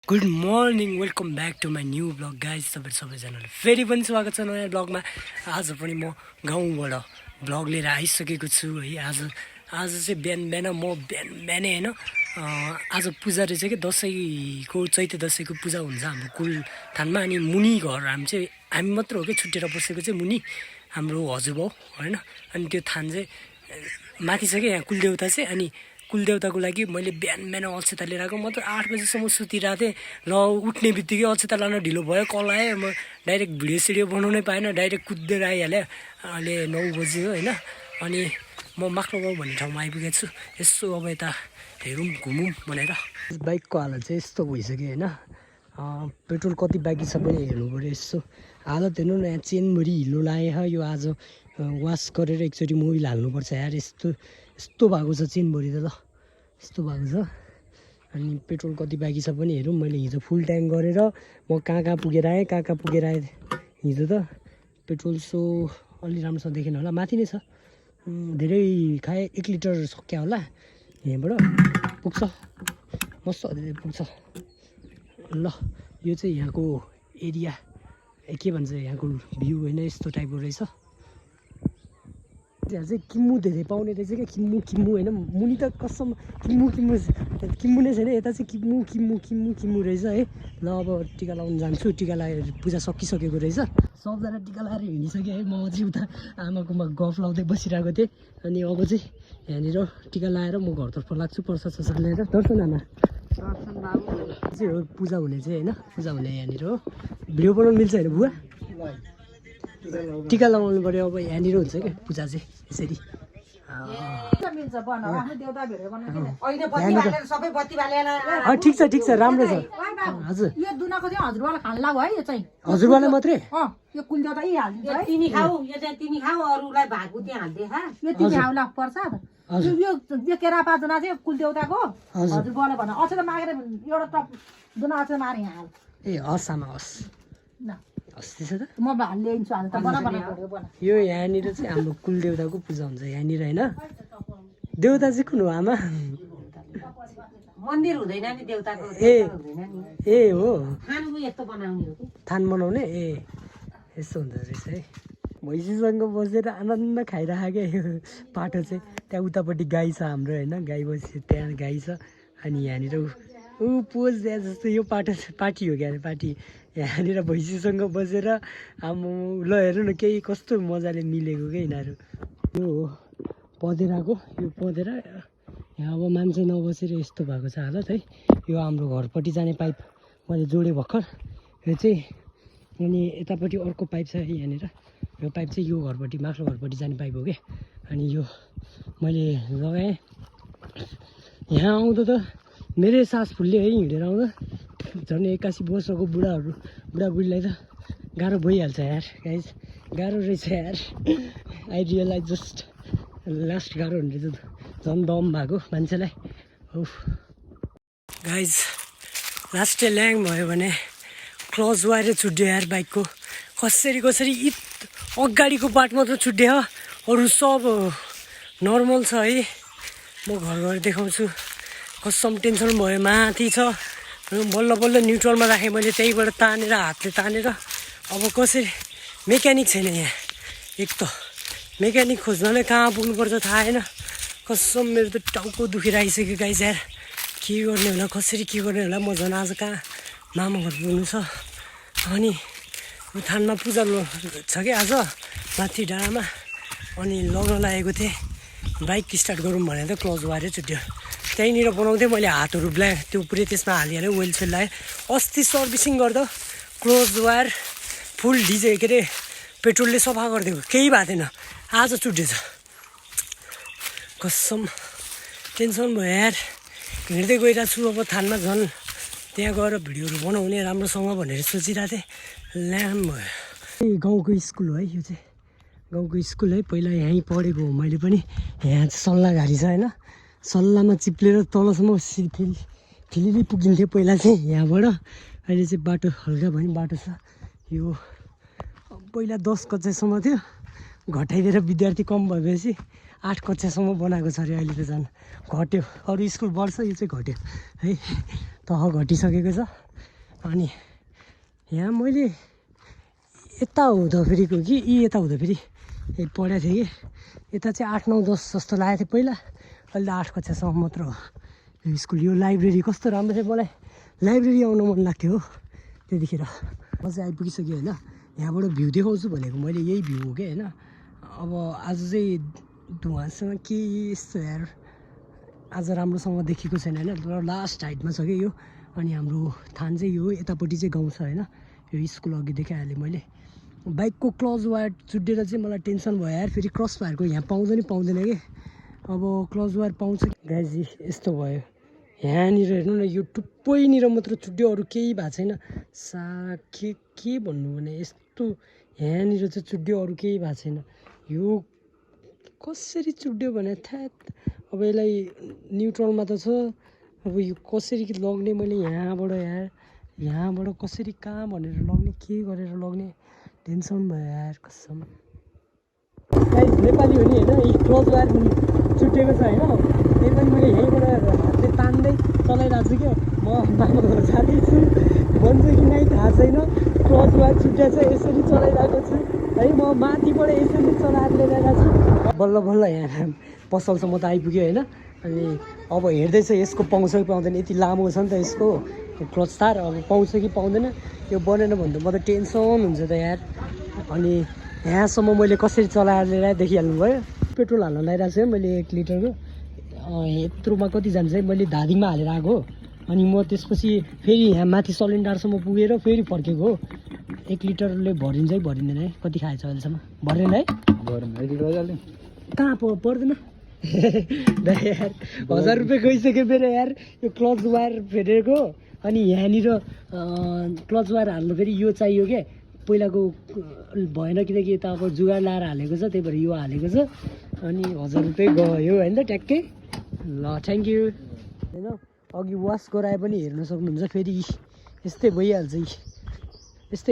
Good morning welcome back to my new blog guys तपाईँ सबैजनालाई फेरि पनि स्वागत छ नयाँ ब्लगमा। आज पनि म गाउँबाट ब्लग लिएर आइसकेको छु है। आज चाहिँ बिहान बिहानै होइन आज पूजा रहेछ कि दसैँको चैते दसैँको पूजा हुन्छ हाम्रो कुल थानमा। अनि मुनि घर हामी मात्र हो कि छुट्टिएर बसेको चाहिँ मुनि हाम्रो हजुरबाउ होइन। अनि त्यो थान चाहिँ माथि छ कि यहाँ कुलदेउता चाहिँ। अनि कुलदेउताको लागि मैले बिहान अक्षता लिएर आएको। म त 8 बजीसम्म सुतिरहेको थिएँ। ल उठ्ने बित्तिकै अक्षता लान ढिलो भयो, कल आयो। म डाइरेक्ट भिडियो बनाउनै पाएन, डाइरेक्ट कुदेर आइहालेँ। अहिले 9 बजी हो होइन। अनि म माक्लो गाउँ भन्ने ठाउँमा आइपुगेको छु। यसो अब यता हेरौँ घुमौँ भनेर। बाइकको हालत चाहिँ यस्तो भइसक्यो होइन। पेट्रोल कति बाँकी छ पनि हेर्नु पऱ्यो। यसो हालत हेर्नु न, यहाँ चेनभरि हिलो लाग्यो। यो आज वास गरेर एकचोटि मोबिल हाल्नुपर्छ यार। यस्तो भएको छ चेनभरि त यस्तो भएको छ। अनि पेट्रोल कति बाँकी छ पनि हेरौँ। मैले हिजो फुल ट्याङ्क गरेर म कहाँ पुगेर आएँ हिजो त पेट्रोल सो अलि राम्रोसँग देखेन होला, माथि नै छ। धेरै खाएँ, 1 लिटर सक्या होला। यहाँबाट पुग्छ मजाले पुग्छ। ल यो चाहिँ यहाँको एरिया के भन्छ, यहाँको भ्यू होइन, यस्तो टाइपको रहेछ। त्यहाँ चाहिँ किम्मु धेरै पाउने रहेछ क्या। किम्मु होइन, मुनि त कसम किम्मु नै छैन। यता चाहिँ किम्मु रहेछ है। ल अब टिका लाउनु जान्छु। टिका लगाएर पूजा सकिसकेको रहेछ। सबजना टिका लगाएर हिँडिसक्यो है। म चाहिँ उता आमाकोमा गफ लाउँदै बसिरहेको थिएँ। अनि अब चाहिँ यहाँनिर टिका लगाएर म घरतर्फ लाग्छु प्रसाद लिएर। दर्शन आमा चाहिँ हो पूजा हुने चाहिँ होइन। पूजा हुने यहाँनिर हो। भिडियो बनाउनु मिल्छ होइन बुवा? टिका लगाउनु पऱ्यो। अब यहाँनिर हुन्छ क्या पूजा चाहिँ यसरी। ठिक छ राम्रो छ हजुर। यो दुनाको चाहिँ हजुरबालाई खान लाग्यो है। यो चाहिँ हजुरबालाई मात्रै यो कुलदेउता यी हाल्दिन्छ है। तिमी खाऊ, यो चाहिँ तिमी खाऊ, अरूलाई भागु त्यहाँ हाल्दे खा। यो तिमी हाउला प्रसाद। यो केरा पाजना चाहिँ कुलदेउताको हजुरबालाई भन। अक्षता मागेर एउटा टप दुना अक्षता मारे यहाँ हाल। ए हस् आमा हस् न हस्। त्यसो त म ल्याइदिन्छु आज त बना। यो यहाँनिर चाहिँ हाम्रो कुलदेउताको पूजा हुन्छ यहाँनिर होइन। देउता चाहिँ कुन हो आमा? मन्दिर हुँदैन नि देउताको। ए हो थानको यस्तो बनाउने हो कि थान बनाउने। ए यस्तो हुँदो रहेछ है। भैँसीसँग बसेर आनन्द खाइरहेको क्या यो पाटो चाहिँ। त्यहाँ उतापट्टि गाई छ हाम्रो होइन, गाई बसी त्यहाँ गाई छ। अनि यहाँनिर ऊ पोज दिए जस्तो यो पार्टी हो क्या पार्टी। यहाँनिर भैँसीसँग बसेर आम्मो ल हेर्नु न केही कस्तो मजाले मिलेको क्या यिनीहरू। यो हो पँधेराको, यो पँधेरा। यहाँ अब मान्छे नबसेर यस्तो भएको छ हालत है। यो हाम्रो घरपट्टि जाने पाइप मैले जोडेँ भर्खर। यो चाहिँ अनि यतापट्टि अर्को पाइप छ है यहाँनिर। यो पाइप चाहिँ यो घरपट्टि माथिल्लो घरपट्टि जाने पाइप हो क्या। अनि यो मैले लगाएँ। यहाँ आउँदा त मेरै सास फुल्ले है हिँडेर आउँदा। झन् 81 वर्षको बुढाबुढीलाई त गाह्रो भइहाल्छ यार गाइज। गाह्रो रहेछ यार। आई रियलाइज जस्ट लास्ट गाह्रो हुने रहेछ झन् दम भएको मान्छेलाई। हो गाइज लास्टै ल्याङ भयो भने क्लज वायर छुट्यो यार बाइकको। कसरी अगाडिको पार्ट मात्र छुट्यो, अरू सब नर्मल छ है। म घर देखाउँछु। कसम टेन्सन भयो, माथि छ। बल्ल न्युट्रलमा राखेँ मैले, त्यहीबाट तानेर हातले तानेर। अब कसरी मेकानिक छैन यहाँ। एक त मेकानिक खोज्नलाई कहाँ पुग्नुपर्छ थाहा छैन। कसम मेरो त टाउको दुखेर आइसक्यो गाइज यार। के गर्ने होला, कसरी के गर्ने होला। म झन् आज कहाँ मामा घर पुग्नु छ। अनि थानमा पूजा छ कि आज माथि डाँडामा। अनि लग्न लागेको थिएँ। बाइक स्टार्ट गरौँ भने त क्लज वायरै छुट्यो। त्यहीँनिर बनाउँथेँ मैले, हातहरू त्यो पुरै त्यसमा हालिहालेँ, वेल सेल लगाएँ। अस्ति सर्भिसिङ गर्दा क्लोज वायर फुल डिजे के अरे पेट्रोलले सफा गरिदिएको, केही भएको थिएन। आज छुट्टिएछ। कसम टेन्सन भयो यार। हिँड्दै गइरहेको छु अब थानमा। झन् त्यहाँ गएर भिडियोहरू बनाउने राम्रोसँग भनेर सोचिरहेको थिएँ। ल्याम भयो। गाउँको स्कुल हो है यो चाहिँ, गाउँको स्कुल है। पहिला यहीँ पढेको हो मैले पनि। यहाँ चाहिँ सल्लाहघारी छ होइन। सल्लाहमा चिप्लेर तलसम्म फिलिली पुगिन्थ्यो पहिला चाहिँ यहाँबाट। अहिले चाहिँ बाटो हल्का भयो नि, बाटो छ। यो पहिला 10 कक्षासम्म थियो, घटाइदिएर विद्यार्थी कम भएपछि 8 कक्षासम्म बनाएको छ अरे। अहिले त झन् घट्यो। अरू स्कुल बढ्छ, यो चाहिँ घट्यो है। तह घटिसकेको छ। अनि यहाँ मैले यता हुँदाखेरिको कि यता हुँदाखेरि पढाएको थिएँ कि यता चाहिँ 8, 9, 10 जस्तो लागेको थियो पहिला। अहिले 8 कक्षासम्म मात्र हो यो स्कुल। यो लाइब्रेरी कस्तो राम्रो थियो, मलाई लाइब्रेरी आउनु मन लाग्थ्यो हो त्यतिखेर। म चाहिँ आइपुगिसक्यो होइन। यहाँबाट भ्यू देखाउँछु भनेको मैले, यही भ्यू हो क्या होइन। अब आज चाहिँ धुवासँग के यस्तो यार आज राम्रोसँग देखेको छैन होइन, तर लास्ट हाइटमा छ क्या यो। अनि हाम्रो थान चाहिँ यो यतापट्टि चाहिँ गाउँ छ होइन। यो स्कुल अघि देखाइहालेँ मैले। बाइकको क्लच वायर चुड्डेर चाहिँ मलाई टेन्सन भयो यार, फेरि क्रस वायरको यहाँ पाउँदैन कि। अब क्लच वायर पाउँछ गाइजी, यस्तो भयो। यहाँनिर हेर्नु न, यो टुप्पैनिर मात्र चुड्यो, अरू केही भएको छैन। के भन्नु भने यस्तो यहाँनिर चाहिँ चुड्यो, अरू केही भएको छैन। यो कसरी चुड्यो भने थ्यात। अब यसलाई न्युट्रलमा त छ, अब यो कसरी लग्ने मैले यहाँबाट यार, यहाँबाट कसरी कहाँ भनेर लग्ने, के गरेर लग्ने, टेन्सन भयो यार कसम। गाइस नेपाली हो नि होइन, यो क्लच वायर चुटेको छ होइन। त्यही पनि मैले यहीँबाट हातले तान्दै चलाइरहेको छु क्या। म मामा घर जाँदैछु, भन्छु कि नै थाहा छैन, क्लच वायर छुट्या छ, यसरी चलाइरहेको छु है। म माथिबाट यसरी चलाएर ल्याइरहेको छु। बल्ल बल्ल यहाँ पसलसम्म त आइपुग्यो होइन। अनि अब हेर्दैछ यसको पाउँछ कि पाउँदैन, यति लामो छ नि त यसको क्लच तार। अब पाउँछ कि पाउँदैन, यो बनेन भने त म त टेन्सन हुन्छ त यार। अनि यहाँसम्म मैले कसरी चलाएर ल्याएर देखिहाल्नु भयो। पेट्रोल हाल्न लगाइरहेको छु है मैले 1 लिटरको। यत्रोमा कति जान्छ है, मैले धादिङमा हालेर आएको हो। अनि म त्यसपछि फेरि यहाँ माथि सलेन्डारसम्म पुगेर फेरि फर्केको हो। 1 लिटरले भरिन्छ है भरिँदैन है, कति खाएछ अहिलेसम्म, भरेन है? कहाँ पर्दैन यार, 1000 रुपियाँ गइसक्यो मेरो यार यो क्लच वायर फेरेको। अनि यहाँनिर क्लच वायर हाल्नु फेरि यो चाहियो क्या, पहिलाको भएन किनकि यता अब जुगाड लाएर हालेको छ, त्यही भएर यो हालेको छ। अनि 1000 रुपियाँ गयो होइन त ट्याक्कै। ल थ्याङ्क यू होइन। अघि वास गराए पनि हेर्न सक्नुहुन्छ, फेरि यस्तै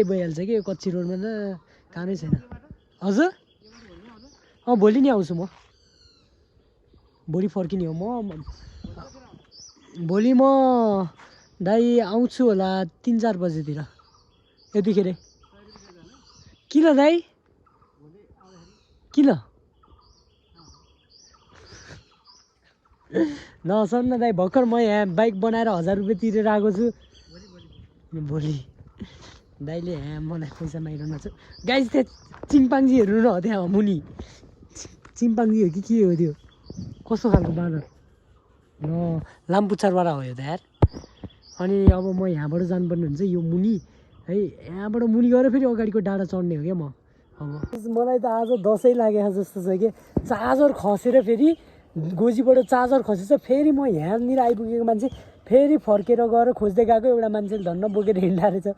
भइहाल्छ कि यो कच्ची रोडमा त कामै छैन। हजुर भोलि नै आउँछु म, भोलि फर्किने हो म। भोलि म दाइ आउँछु होला 3-4 बजेतिर यतिखेर। किन दाइ, किन नसन् न दाइ, भर्खर म यहाँ बाइक बनाएर 1000 रुपियाँ तिरेर आएको छु। भोलि दाइले यहाँ मलाई पैसा मागिरहनु छ गाइस। त्यहाँ चिम्पाङ्जी हेर्नु न त्यहाँ मुनि, चिम्पाङ्जी हो कि के हो त्यो, कस्तो खालको बाँदर लामपुच्छारबाट हो यो त यार। अनि अब म यहाँबाट जानुपर्ने हुन्छ यो मुनि है, यहाँबाट मुनि गएर फेरि अगाडिको डाँडा चढ्ने हो क्या म। अब मलाई त आज दसैँ लागेको जस्तो छ कि, चार्जर खसेर फेरि गोजीबाट चार्जर खसेछ, फेरि म यहाँनिर आइपुगेको मान्छे फेरि फर्केर गएर खोज्दै गएको, एउटा मान्छेले धन्न बोकेर हिँड्दा रहेछ।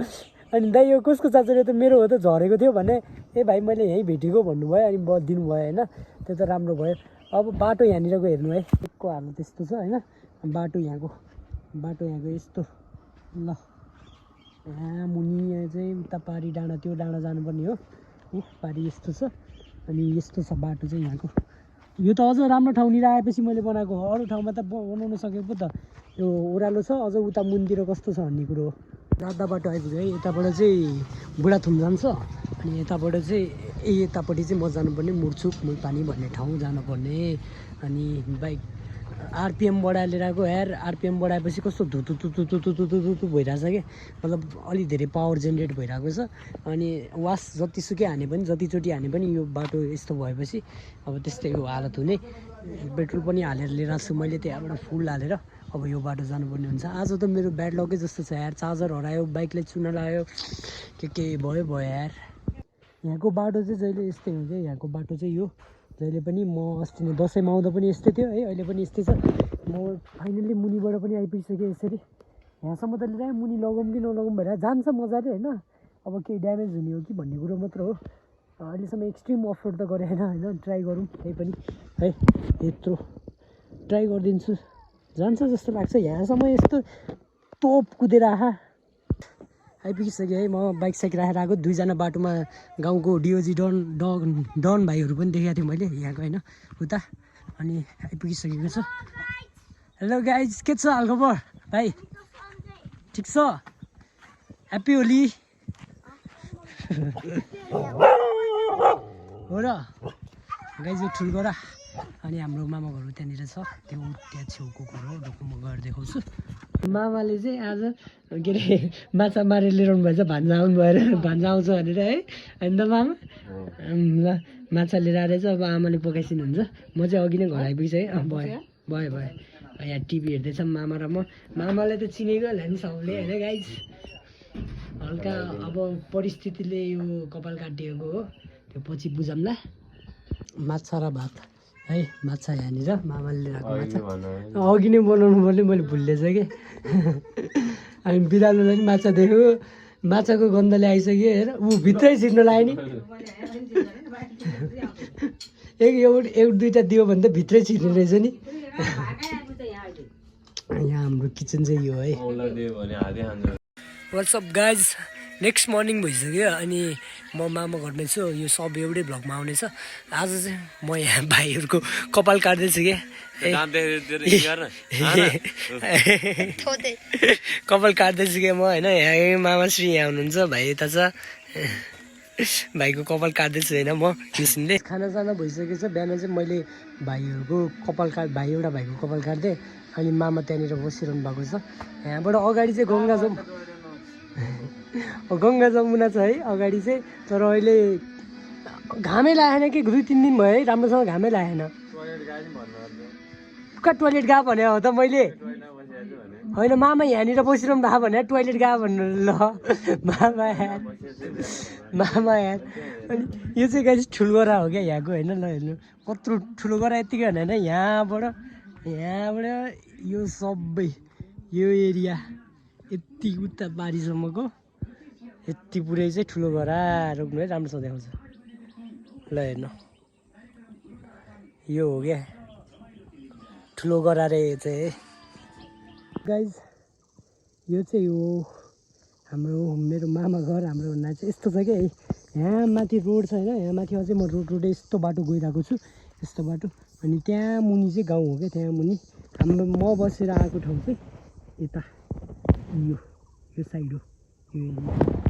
अनि दाइ यो कसको चार्जर, यो त मेरो हो त, झरेको थियो भने ए भाइ मैले यहीँ भेटेको भन्नुभयो, अनि दिनुभयो होइन, त्यो त राम्रो भयो। अब बाटो यहाँनिरको हेर्नु है, एकको हालत त्यस्तो छ होइन। बाटो यहाँको यस्तो ल, यहाँ मुनि यहाँ चाहिँ उता पारी डाँडा, त्यो डाँडा जानुपर्ने हो पारी यस्तो छ। अनि यस्तो छ बाटो चाहिँ यहाँको। यो त अझ राम्रो ठाउँनिर आएपछि मैले बनाएको हो, अरू ठाउँमा त बनाउनु सकेको पो त। यो ओह्रालो छ, अझ उता मुनितिर कस्तो छ भन्ने कुरो हो। राधा बाटो आइपुग्यो है, यताबाट चाहिँ बुढाथुम जान्छ। अनि यताबाट चाहिँ यतापट्टि चाहिँ म जानुपर्ने मुर्चुक मुलपानी भन्ने ठाउँ जानुपर्ने। अनि बाइक आरपिएम बढाएर लिएर आएको यार। आरपिएम बढाएपछि कस्तो धुतु भइरहेछ कि, मतलब अलि धेरै पावर जेनेरेट भइरहेको छ। अनि वास जतिसुकै हाने पनि, जतिचोटि हाने पनि यो बाटो यस्तो भएपछि अब त्यस्तै हो हालत हुने। पेट्रोल पनि हालेर लिएर आएको छु मैले, त्यहाँबाट फुल हालेर अब यो बाटो जानुपर्ने हुन्छ। आज त मेरो ब्याड लकै जस्तो छ यार, चार्जर हरायो, बाइकले चुन लाग्यो, के भयो यार। यहाँको बाटो चाहिँ जहिले यस्तै हो क्या, यहाँको बाटो चाहिँ यो जहिले पनि। म अस्ति नै दसैँमा आउँदा पनि यस्तै थियो है, अहिले पनि यस्तै छ। म फाइनल्ली मुनिबाट पनि आइपुगिसकेँ यसरी। यहाँसम्म त लिएर मुनि लगाउँ कि नलगाउँ भएर जान्छ मजाले होइन। अब केही ड्यामेज हुने हो कि भन्ने कुरो मात्र हो। अहिलेसम्म एक्सट्रिम अफरोड त गरेन होइन, ट्राई गरौँ त्यही पनि है, यत्रो ट्राई गरिदिन्छु, जान्छ जस्तो लाग्छ। यहाँसम्म यस्तो तोप कुदेर आइपुगिसक्यो है। म बाइक साइक राखेर आएको, 2जना बाटोमा गाउँको डिओजी डन भाइहरू पनि देखाएको थिएँ मैले यहाँको होइन उता। अनि आइपुगिसकेको छ। हेलो गाइज, के छ हालखबर भाइ? ठिक छ ह्याप्पी होली हो र गाइज यो ठुलगडा अनि हाम्रो मामा घर त्यहाँनिर छ त्यो त्यहाँ छेउको घर हो म गएर देखाउँछु मामाले चाहिँ आज के अरे माछा मारेर लिएर आउनु भएछ भान्जा आउनु भएर भान्जा आउँछ भनेर है होइन त मामा ल माछा लिएर आएर चाहिँ अब आमाले पकाइसिनुहुन्छ म चाहिँ अघि नै घर आइपुगिसकेँ भयो भयो भयो यहाँ टिभी हेर्दैछ मामा र म मामालाई त चिनेको होला नि सबले होइन गाइज हल्का अब परिस्थितिले यो कपाल काटिएको हो त्यो पछि बुझाउँला माछा र भात है माछा यहाँनिर मामाले लिएर आएको माछा अघि नै बनाउनु पर्ने मैले भुलिएछ कि हामी बिरालोलाई पनि माछा देख्यो माछाको गन्धले आइसक्यो हेर ऊ भित्रै छिर्नु लाग्यो नि एक दुईवटा दियो भने त भित्रै छिर्ने रहेछ नि यहाँ हाम्रो किचन चाहिँ यो है वाट्सअप गाइज नेक्स्ट मर्निङ भइसक्यो अनि म मामा घरमै छु यो सब एउटै भ्लगमा आउनेछ आज चाहिँ म यहाँ भाइहरूको कपाल काट्दैछु क्या कपाल काट्दैछु क्या म होइन यहाँ मामाश्री यहाँ हुनुहुन्छ भाइ यता छ भाइको कपाल काट्दैछु होइन म मिसिनले खानासाना भइसकेको छ बिहान चाहिँ मैले भाइहरूको भाइ एउटा भाइको कपाल काट्दै अनि मामा त्यहाँनिर बसिरहनु भएको छ यहाँबाट अगाडि चाहिँ गङ्गा जमुना छ है अगाडि चाहिँ तर अहिले घामै लागेन कि 2-3 दिन भयो है राम्रोसँग घामै लागेन कहाँ टोइलेट गएको भने हो त मैले होइन मामा यहाँनिर बसिरहनु भएको भने टोइलेट गएको भन्नु ल मामा यार अनि यो चाहिँ गाइस ठुलगोरा हो क्या यहाँको होइन ल हेर्नु कत्रो ठुलोगोरा यत्तिकै होइन यहाँबाट यो सबै यो एरिया यति उता बारीसम्मको यति पुरै चाहिँ ठुलो गरा रोक्नु है राम्रोसँग देखाउँछ ल हेर्नु यो हो क्या ठुलो गरा रे चाहिँ गाइज यो चाहिँ हो हाम्रो मेरो मामा घर हाम्रो भन्दा चाहिँ यस्तो छ क्या है यहाँ माथि रोड छ होइन यहाँ माथि अझै म रोडै यस्तो बाटो गइरहेको छु यस्तो बाटो अनि त्यहाँ मुनि चाहिँ गाउँ हो क्या त्यहाँ मुनि हाम्रो म बसेर आएको ठाउँ चाहिँ यता यो साइड हो यो